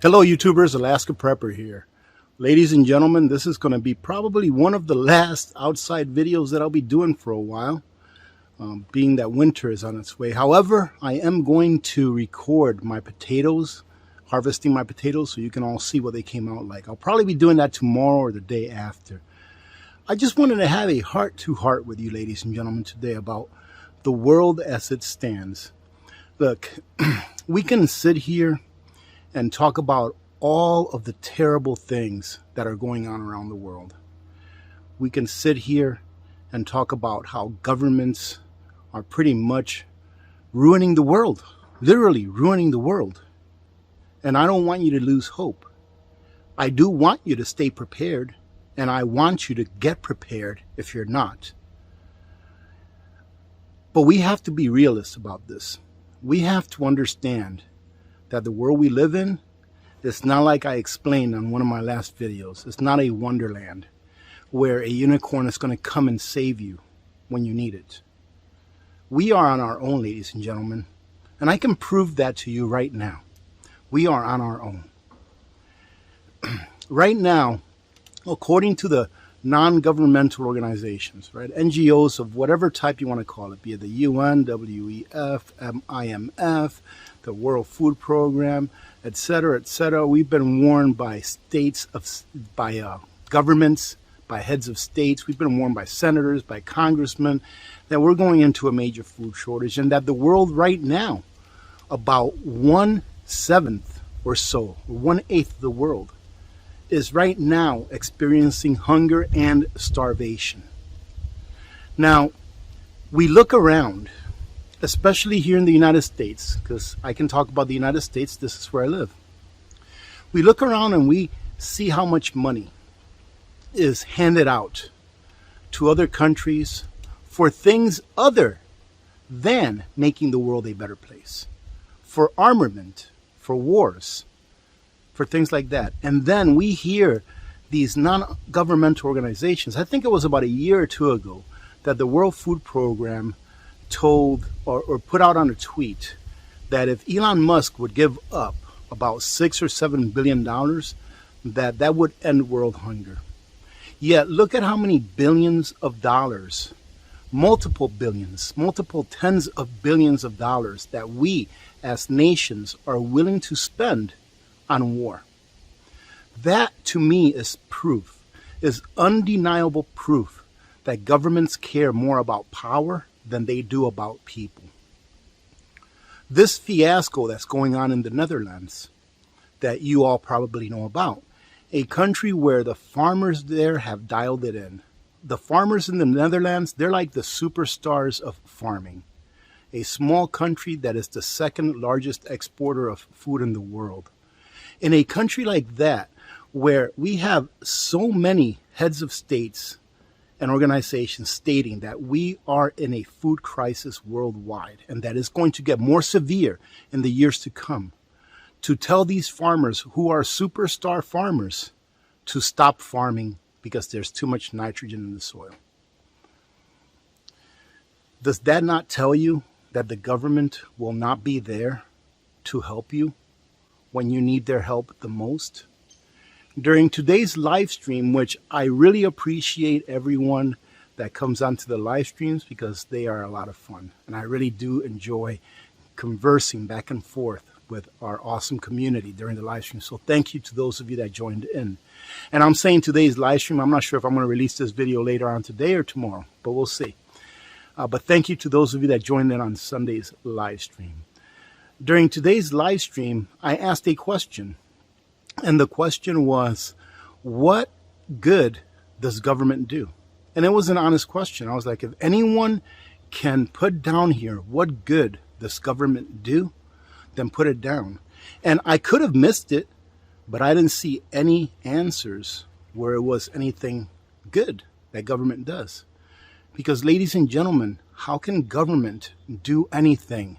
Hello YouTubers, Alaska Prepper here. Ladies and gentlemen, this is going to be probably one of the last outside videos that I'll be doing for a while, being that winter is on its way. However, I am going to record my potatoes, harvesting my potatoes, so you can all see what they came out like. I'll probably be doing that tomorrow or the day after. I just wanted to have a heart-to-heart with you, ladies and gentlemen, today about the world as it stands. Look, we can sit here and talk about all of the terrible things that are going on around the world. We can sit here and talk about how governments are pretty much ruining the world, literally ruining the world. And I don't want you to lose hope. I do want you to stay prepared, and I want you to get prepared if you're not. But we have to be realists about this. We have to understand that the world we live in is not like I explained on one of my last videos. It's not a wonderland where a unicorn is going to come and save you when you need it. We are on our own, ladies and gentlemen, and I can prove that to you right now. We are on our own. Right now, according to the non-governmental organizations, right, NGOs of whatever type you want to call it, be it the UN, WEF, IMF, the World Food Program, etc., we've been warned by governments, by heads of states, we've been warned by senators, by congressmen, that we're going into a major food shortage, and that the world right now, about 1/7 or so, or 1/8 of the world, is right now experiencing hunger and starvation. Now, we look around, especially here in the United States, because I can talk about the United States, this is where I live. We look around and we see how much money is handed out to other countries for things other than making the world a better place, for armament, for wars, for things like that. And then we hear these non-governmental organizations, I think it was about a year or two ago, that the World Food Program told or put out on a tweet that if Elon Musk would give up about $6 or $7 billion, that would end world hunger. Yet look at how many billions of dollars, multiple billions, multiple tens of billions of dollars that we as nations are willing to spend on war. That to me is proof, is undeniable proof that governments care more about power than they do about people. This fiasco that's going on in the Netherlands, that you all probably know about, a country where the farmers there have dialed it in. The farmers in the Netherlands, they're like the superstars of farming. A small country that is the second largest exporter of food in the world. In a country like that, where we have so many heads of states and organizations stating that we are in a food crisis worldwide and that is going to get more severe in the years to come, to tell these farmers who are superstar farmers to stop farming because there's too much nitrogen in the soil. Does that not tell you that the government will not be there to help you when you need their help the most? During today's live stream, which I really appreciate everyone that comes onto the live streams because they are a lot of fun. And I really do enjoy conversing back and forth with our awesome community during the live stream. So thank you to those of you that joined in. And I'm saying today's live stream, I'm not sure if I'm going to release this video later on today or tomorrow, but we'll see. But thank you to those of you that joined in on Sunday's live stream. During today's live stream, I asked a question. And the question was, what good does government do? And it was an honest question. I was like, if anyone can put down here what good does government do, then put it down. And I could have missed it, but I didn't see any answers where it was anything good that government does. Because, ladies and gentlemen, how can government do anything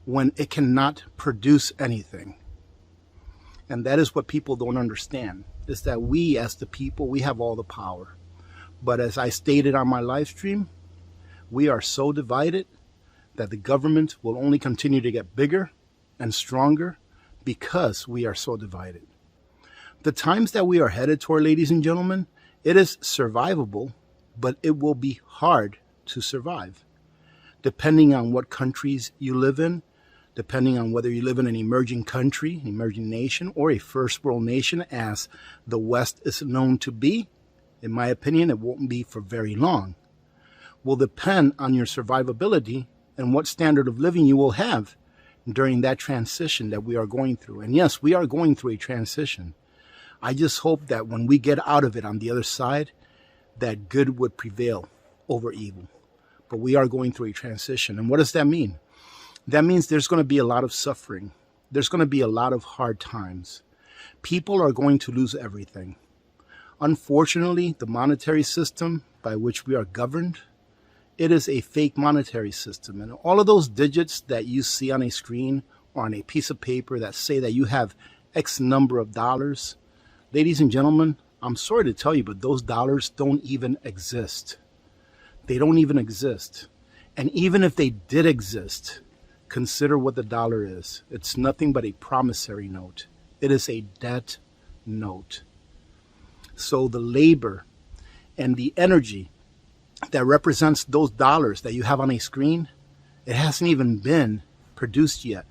when it cannot produce anything? And that is what people don't understand, is that we as the people, we have all the power. But as I stated on my live stream, we are so divided that the government will only continue to get bigger and stronger because we are so divided. The times that we are headed toward, ladies and gentlemen, it is survivable, but it will be hard to survive. Depending on what countries you live in, depending on whether you live in an emerging country, an emerging nation, or a first world nation, as the West is known to be, in my opinion, it won't be for very long. Will depend on your survivability and what standard of living you will have during that transition that we are going through. And yes, we are going through a transition. I just hope that when we get out of it on the other side, that good would prevail over evil. But we are going through a transition. And what does that mean? That means there's going to be a lot of suffering. There's going to be a lot of hard times. People are going to lose everything. Unfortunately, the monetary system by which we are governed, it is a fake monetary system. And all of those digits that you see on a screen or on a piece of paper that say that you have X number of dollars, ladies and gentlemen, I'm sorry to tell you, but those dollars don't even exist. They don't even exist. And even if they did exist, consider what the dollar is. It's nothing but a promissory note. It is a debt note. So the labor and the energy that represents those dollars that you have on a screen, it hasn't even been produced yet.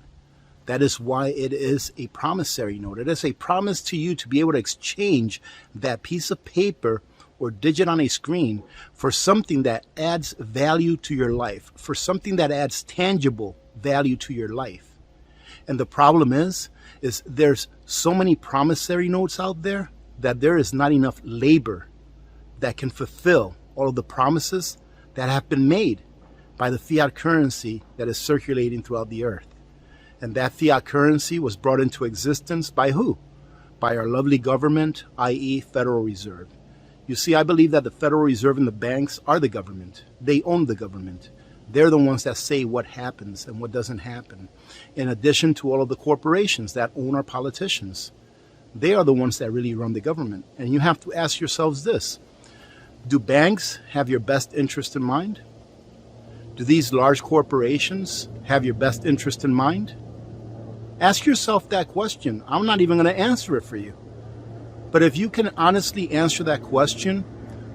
That is why it is a promissory note. It is a promise to you to be able to exchange that piece of paper or digit on a screen for something that adds value to your life, for something that adds tangible value to your life. And the problem is there's so many promissory notes out there that there is not enough labor that can fulfill all of the promises that have been made by the fiat currency that is circulating throughout the earth. And that fiat currency was brought into existence by who? By our lovely government, i.e. Federal Reserve. You see, I believe that the Federal Reserve and the banks are the government. They own the government. They're the ones that say what happens and what doesn't happen. In addition to all of the corporations that own our politicians. They are the ones that really run the government. And you have to ask yourselves this. Do banks have your best interest in mind? Do these large corporations have your best interest in mind? Ask yourself that question. I'm not even going to answer it for you. But if you can honestly answer that question,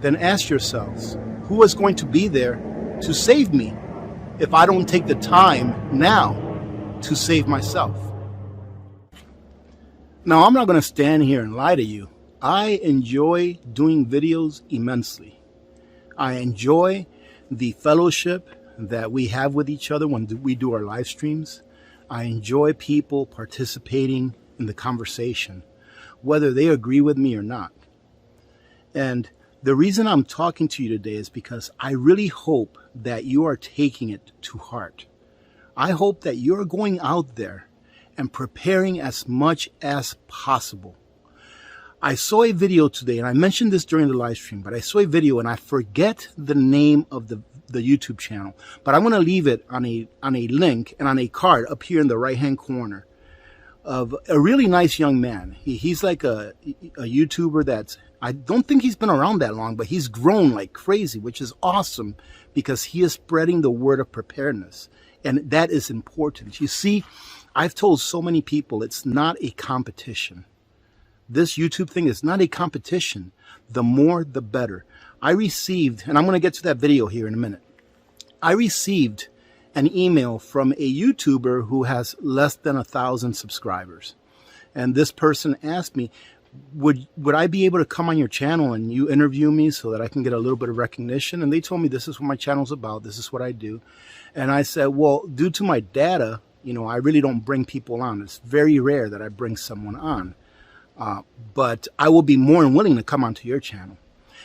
then ask yourselves, who is going to be there to save me if I don't take the time now to save myself? Now, I'm not going to stand here and lie to you. I enjoy doing videos immensely. I enjoy the fellowship that we have with each other when we do our live streams. I enjoy people participating in the conversation, whether they agree with me or not. And the reason I'm talking to you today is because I really hope that you are taking it to heart. I hope that you're going out there and preparing as much as possible. I saw a video today, and I mentioned this during the live stream, but I saw a video and I forget the name of the YouTube channel, but I'm going to leave it on a link and on a card up here in the right-hand corner of a really nice young man. He's like a YouTuber that's, I don't think he's been around that long, but he's grown like crazy, which is awesome because he is spreading the word of preparedness. And that is important. You see, I've told so many people it's not a competition. This YouTube thing is not a competition. The more, the better. I received, and I'm going to get to that video here in a minute. I received an email from a YouTuber who has less than 1,000 subscribers. And this person asked me, would I be able to come on your channel and you interview me so that I can get a little bit of recognition? And they told me this is what my channel's about. This is what I do. And I said, well, due to my data, I really don't bring people on. It's very rare that I bring someone on. But I will be more than willing to come onto your channel.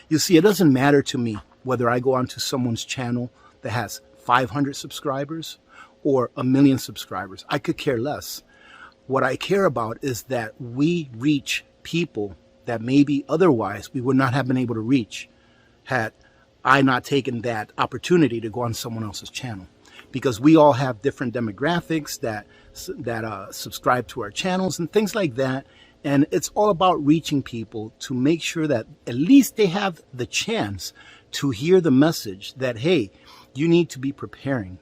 You see, it doesn't matter to me whether I go onto someone's channel that has 500 subscribers or 1 million subscribers. I could care less. What I care about is that we reach people that maybe otherwise we would not have been able to reach had I not taken that opportunity to go on someone else's channel. Because we all have different demographics that subscribe to our channels and things like that. And it's all about reaching people to make sure that at least they have the chance to hear the message that, hey, you need to be preparing.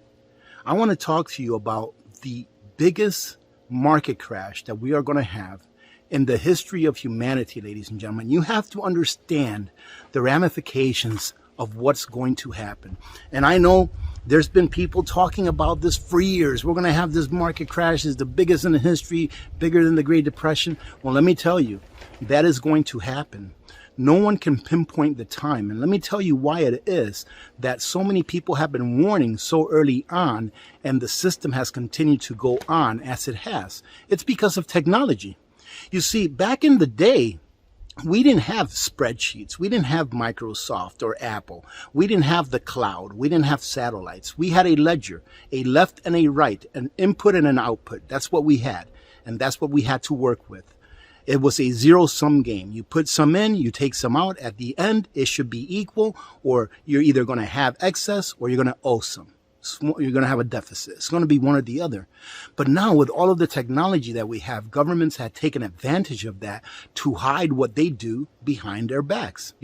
I want to talk to you about the biggest market crash that we are going to have in the history of humanity, ladies and gentlemen. You have to understand the ramifications of what's going to happen. And I know there's been people talking about this for years. We're going to have this market crash. It's the biggest in the history, bigger than the Great Depression. Well, let me tell you, that is going to happen. No one can pinpoint the time. And let me tell you why it is that so many people have been warning so early on, and the system has continued to go on as it has. It's because of technology. You see, back in the day, we didn't have spreadsheets. We didn't have Microsoft or Apple. We didn't have the cloud. We didn't have satellites. We had a ledger, a left and a right, an input and an output. That's what we had. And that's what we had to work with. It was a zero-sum game. You put some in, you take some out. At the end, it should be equal, or you're either going to have excess or you're going to owe some. You're going to have a deficit. It's going to be one or the other. But now with all of the technology that we have, governments have taken advantage of that to hide what they do behind our backs.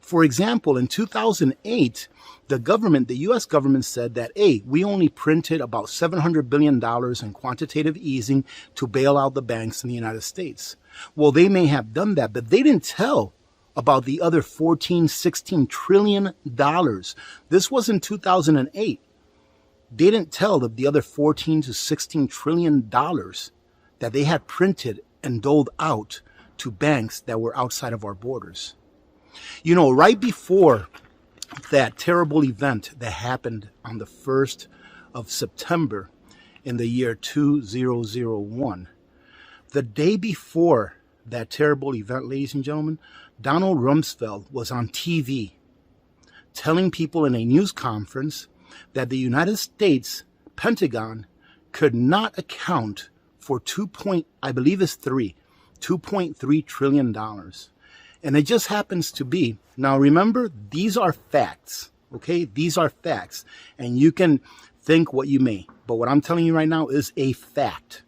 For example, in 2008, the U.S. government said that, hey, we only printed about $700 billion in quantitative easing to bail out the banks in the United States. Well, they may have done that, but they didn't tell about the other $16 trillion. This was in 2008. They didn't tell the other $14 to $16 trillion that they had printed and doled out to banks that were outside of our borders. You know, right before that terrible event that happened on the 1st of September in the year 2001, the day before that terrible event, ladies and gentlemen, Donald Rumsfeld was on TV telling people in a news conference that the United States Pentagon could not account for $2.3 trillion. And it just happens to be, now remember, these are facts, okay? These are facts. And you can think what you may, but what I'm telling you right now is a fact.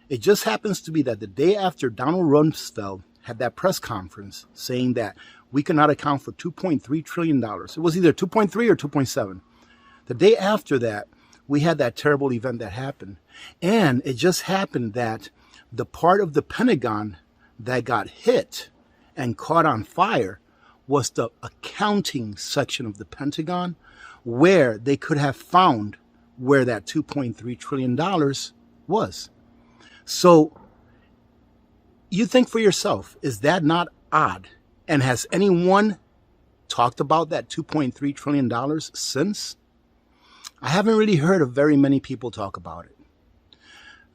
It just happens to be that the day after Donald Rumsfeld had that press conference saying that we could not account for $2.3 trillion. It was either 2.3 or 2.7. The day after that, we had that terrible event that happened. And it just happened that the part of the Pentagon that got hit and caught on fire was the accounting section of the Pentagon, where they could have found where that $2.3 trillion was. So you think for yourself, is that not odd? And has anyone talked about that $2.3 trillion since? I haven't really heard of very many people talk about it.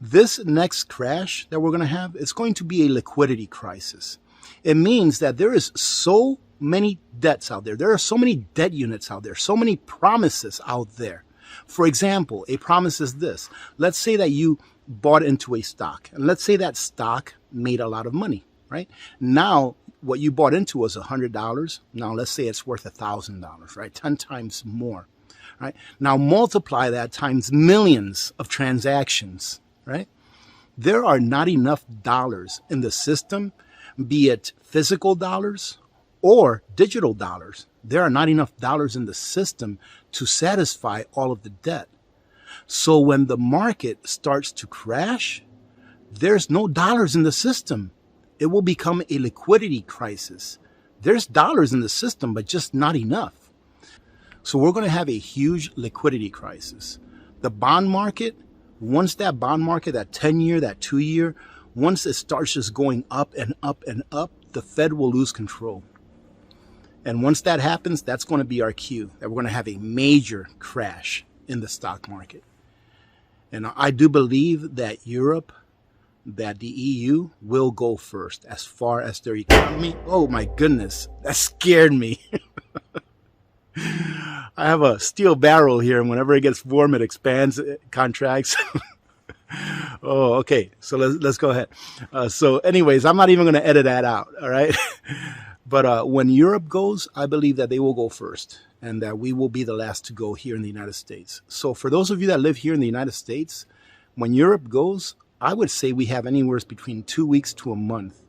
This next crash that we're going to have, it's going to be a liquidity crisis. It means that there is so many debts out there. There are so many debt units out there, so many promises out there. For example, a promise is this. Let's say that you bought into a stock, and let's say that stock made a lot of money, right? Now, what you bought into was $100. Now, let's say it's worth $1,000, right? 10 times more, right? Now, multiply that times millions of transactions, right? There are not enough dollars in the system, be it physical dollars or digital dollars. There are not enough dollars in the system to satisfy all of the debt. So when the market starts to crash, there's no dollars in the system. It will become a liquidity crisis. There's dollars in the system, but just not enough. So we're going to have a huge liquidity crisis. The bond market, once that bond market, that 10-year, that 2-year, once it starts just going up and up and up, the Fed will lose control. And once that happens, that's going to be our cue that we're going to have a major crash in the stock market. And I do believe that Europe, that the EU will go first as far as their economy. Oh my goodness, that scared me. I have a steel barrel here, and whenever it gets warm, it expands, it contracts. Oh, okay. So let's go ahead. So anyways, I'm not even going to edit that out. All right. But when Europe goes, I believe that they will go first and that we will be the last to go here in the United States. So for those of you that live here in the United States, when Europe goes, I would say we have anywhere between 2 weeks to a month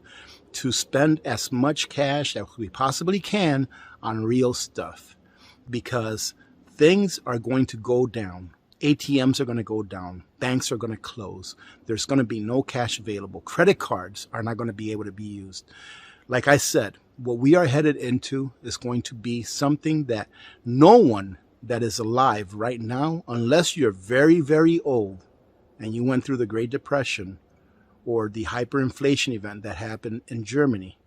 to spend as much cash as we possibly can on real stuff, because things are going to go down. ATMs are going to go down. Banks are going to close. There's going to be no cash available. Credit cards are not going to be able to be used. Like I said, what we are headed into is going to be something that no one that is alive right now, unless you're very, very old and you went through the Great Depression or the hyperinflation event that happened in Germany,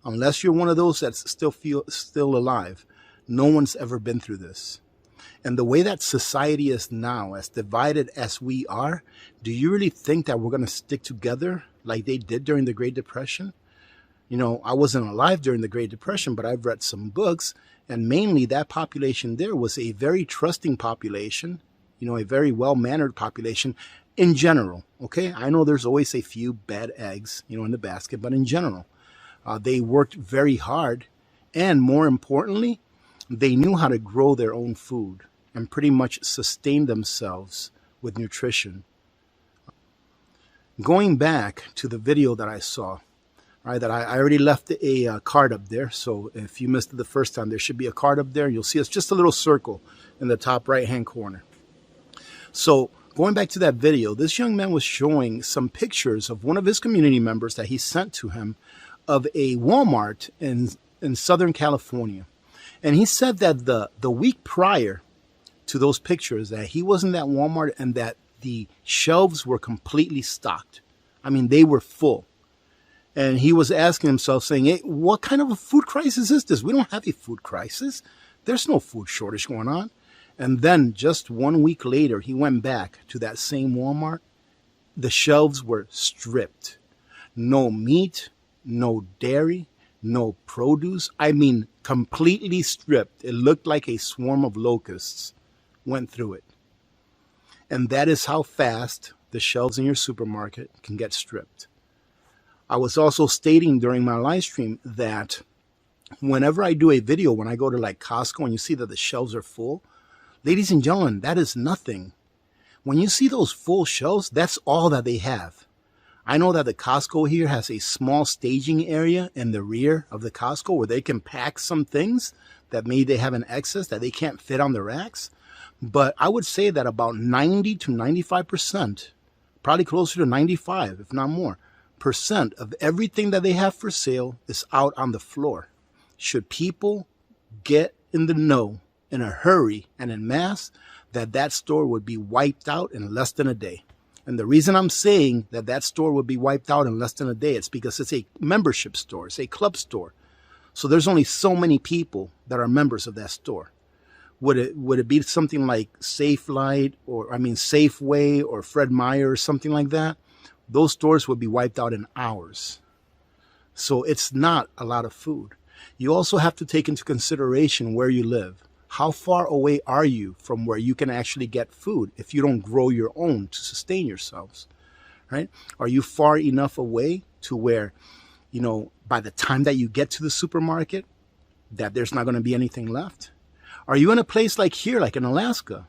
unless you're one of those that still alive, no one's ever been through this. And the way that society is now, as divided as we are, do you really think that we're going to stick together like they did during the Great Depression? You know, I wasn't alive during the Great Depression, but I've read some books, and mainly that population there was a very trusting population, you know, a very well-mannered population in general, okay? I know there's always a few bad eggs, you know, in the basket, but in general, they worked very hard, and more importantly, they knew how to grow their own food and pretty much sustain themselves with nutrition. Going back to the video that I saw, right, that I already left a card up there. So if you missed it the first time, there should be a card up there. You'll see it's just a little circle in the top right-hand corner. So going back to that video, this young man was showing some pictures of one of his community members that he sent to him of a Walmart in Southern California. And he said that the week prior to those pictures that he was in that Walmart and that the shelves were completely stocked. I mean, they were full. And he was asking himself, saying, hey, what kind of a food crisis is this? We don't have a food crisis. There's no food shortage going on. And then just 1 week later, he went back to that same Walmart. The shelves were stripped. No meat, no dairy, no produce. I mean, completely stripped. It looked like a swarm of locusts went through it. And that is how fast the shelves in your supermarket can get stripped. I was also stating during my live stream that whenever I do a video, when I go to like Costco and you see that the shelves are full, ladies and gentlemen, that is nothing. When you see those full shelves, that's all that they have. I know that the Costco here has a small staging area in the rear of the Costco where they can pack some things that maybe they have an excess that they can't fit on the racks. But I would say that about 90 to 95%, probably closer to 95, if not more, percent of everything that they have for sale is out on the floor. Should people get in the know in a hurry and en masse, that store would be wiped out in less than a day. And the reason I'm saying that store would be wiped out in less than a day, it's because it's a membership store, it's a club store. So there's only so many people that are members of that store. Would it be something like Safeway or Fred Meyer or something like that? Those stores would be wiped out in hours. So it's not a lot of food. You also have to take into consideration where you live. How far away are you from where you can actually get food if you don't grow your own to sustain yourselves, right? Are you far enough away to where, you know, by the time that you get to the supermarket, that there's not going to be anything left? Are you in a place like here, like in Alaska?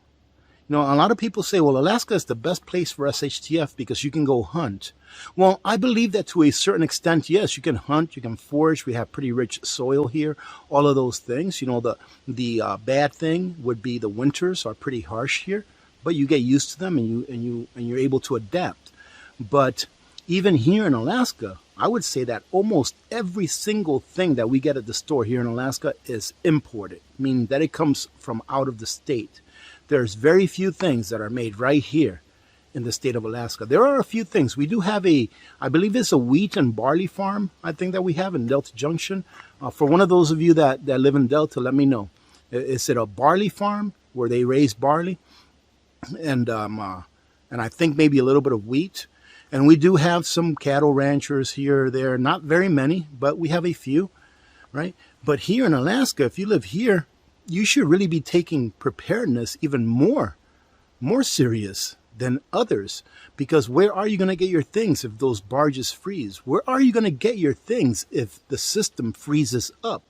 You know, a lot of people say, well, Alaska is the best place for SHTF because you can go hunt. Well, I believe that to a certain extent, yes, you can hunt, you can forage. We have pretty rich soil here, all of those things. You know, the bad thing would be the winters are pretty harsh here, but you get used to them and you're able to adapt. But even here in Alaska, I would say that almost every single thing that we get at the store here in Alaska is imported, meaning that it comes from out of the state. There's very few things that are made right here in the state of Alaska. There are a few things. We do have I believe it's a wheat and barley farm, I think that we have in Delta Junction. For one of those of you that live in Delta, let me know. Is it a barley farm where they raise barley? And I think maybe a little bit of wheat. And we do have some cattle ranchers here or there, not very many, but we have a few, right? But here in Alaska, if you live here, you should really be taking preparedness even more serious than others, because where are you going to get your things if those barges freeze? Where are you going to get your things if the system freezes up?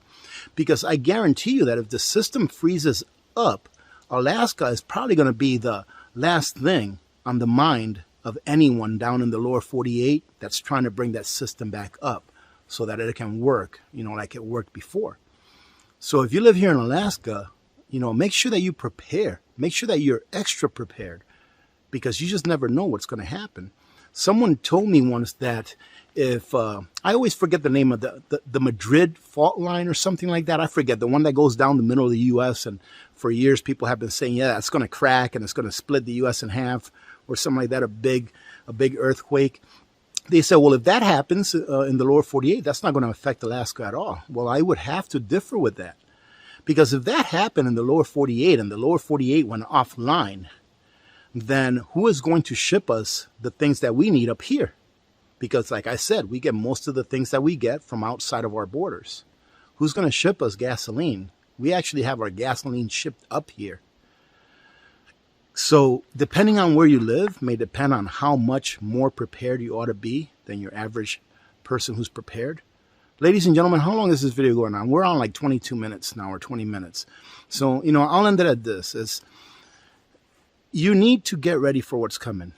Because I guarantee you that if the system freezes up, Alaska is probably going to be the last thing on the mind of anyone down in the lower 48 that's trying to bring that system back up so that it can work, you know, like it worked before. So if you live here in Alaska, you know, make sure that you prepare. Make sure that you're extra prepared, because you just never know what's going to happen. Someone told me once that if I always forget the name of the Madrid fault line or something like that. I forget, the one that goes down the middle of the U.S. And for years, people have been saying, yeah, it's going to crack and it's going to split the U.S. in half or something like that, a big earthquake. They said, well, if that happens in the lower 48, that's not going to affect Alaska at all. Well, I would have to differ with that, because if that happened in the lower 48 and the lower 48 went offline, then who is going to ship us the things that we need up here? Because like I said, we get most of the things that we get from outside of our borders. Who's going to ship us gasoline? We actually have our gasoline shipped up here. So depending on where you live may depend on how much more prepared you ought to be than your average person who's prepared. Ladies and gentlemen, how long is this video going on? We're on like 22 minutes now, or 20 minutes. So, I'll end it at this. You need to get ready for what's coming,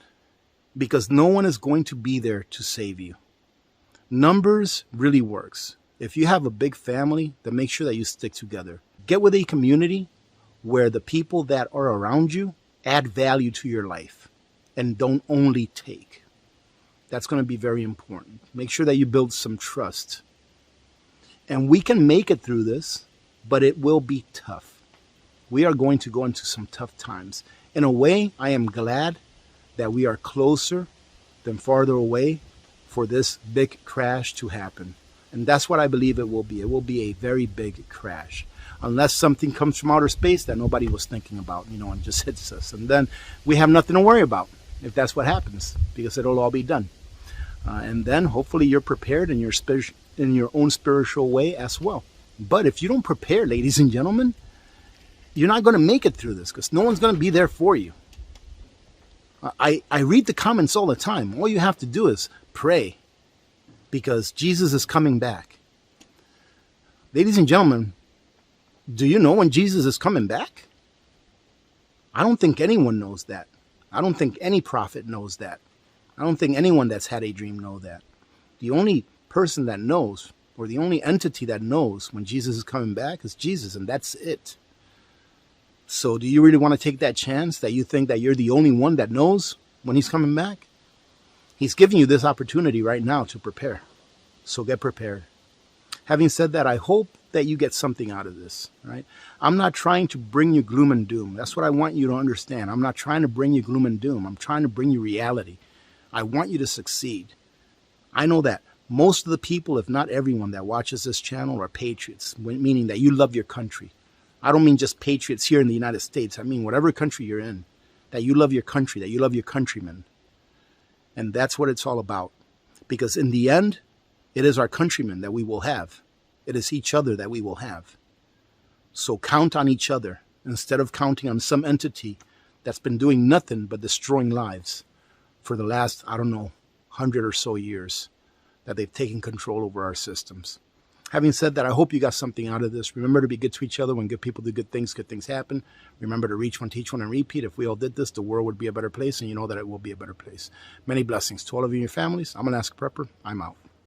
because no one is going to be there to save you. Numbers really works. If you have a big family, then make sure that you stick together. Get with a community where the people that are around you add value to your life and don't only take. That's going to be very important. Make sure that you build some trust. And we can make it through this, but it will be tough. We are going to go into some tough times. In a way, I am glad that we are closer than farther away for this big crash to happen. And that's what I believe it will be. It will be a very big crash. Unless something comes from outer space that nobody was thinking about, and just hits us. And then we have nothing to worry about if that's what happens, because it'll all be done. And then hopefully you're prepared in your own spiritual way as well. But if you don't prepare, ladies and gentlemen, you're not going to make it through this, because no one's going to be there for you. I read the comments all the time. All you have to do is pray, because Jesus is coming back. Ladies and gentlemen, do you know when Jesus is coming back? I don't think anyone knows that. I don't think any prophet knows that. I don't think anyone that's had a dream knows that. The only person that knows, or the only entity that knows when Jesus is coming back, is Jesus, and that's it. So do you really want to take that chance that you think that you're the only one that knows when he's coming back? He's giving you this opportunity right now to prepare. So get prepared. Having said that, I hope that you get something out of this, right? I'm not trying to bring you gloom and doom. That's what I want you to understand. I'm not trying to bring you gloom and doom. I'm trying to bring you reality. I want you to succeed. I know that most of the people, if not everyone that watches this channel, are patriots, meaning that you love your country. I don't mean just patriots here in the United States. I mean whatever country you're in, that you love your country, that you love your countrymen. And that's what it's all about. Because in the end, it is our countrymen that we will have. It is each other that we will have. So count on each other instead of counting on some entity that's been doing nothing but destroying lives for the last, 100 or so years that they've taken control over our systems. Having said that, I hope you got something out of this. Remember to be good to each other. When good people do good things happen. Remember to reach one, teach one, and repeat. If we all did this, the world would be a better place, and you know that it will be a better place. Many blessings to all of you and your families. I'm Alaska Prepper. I'm out.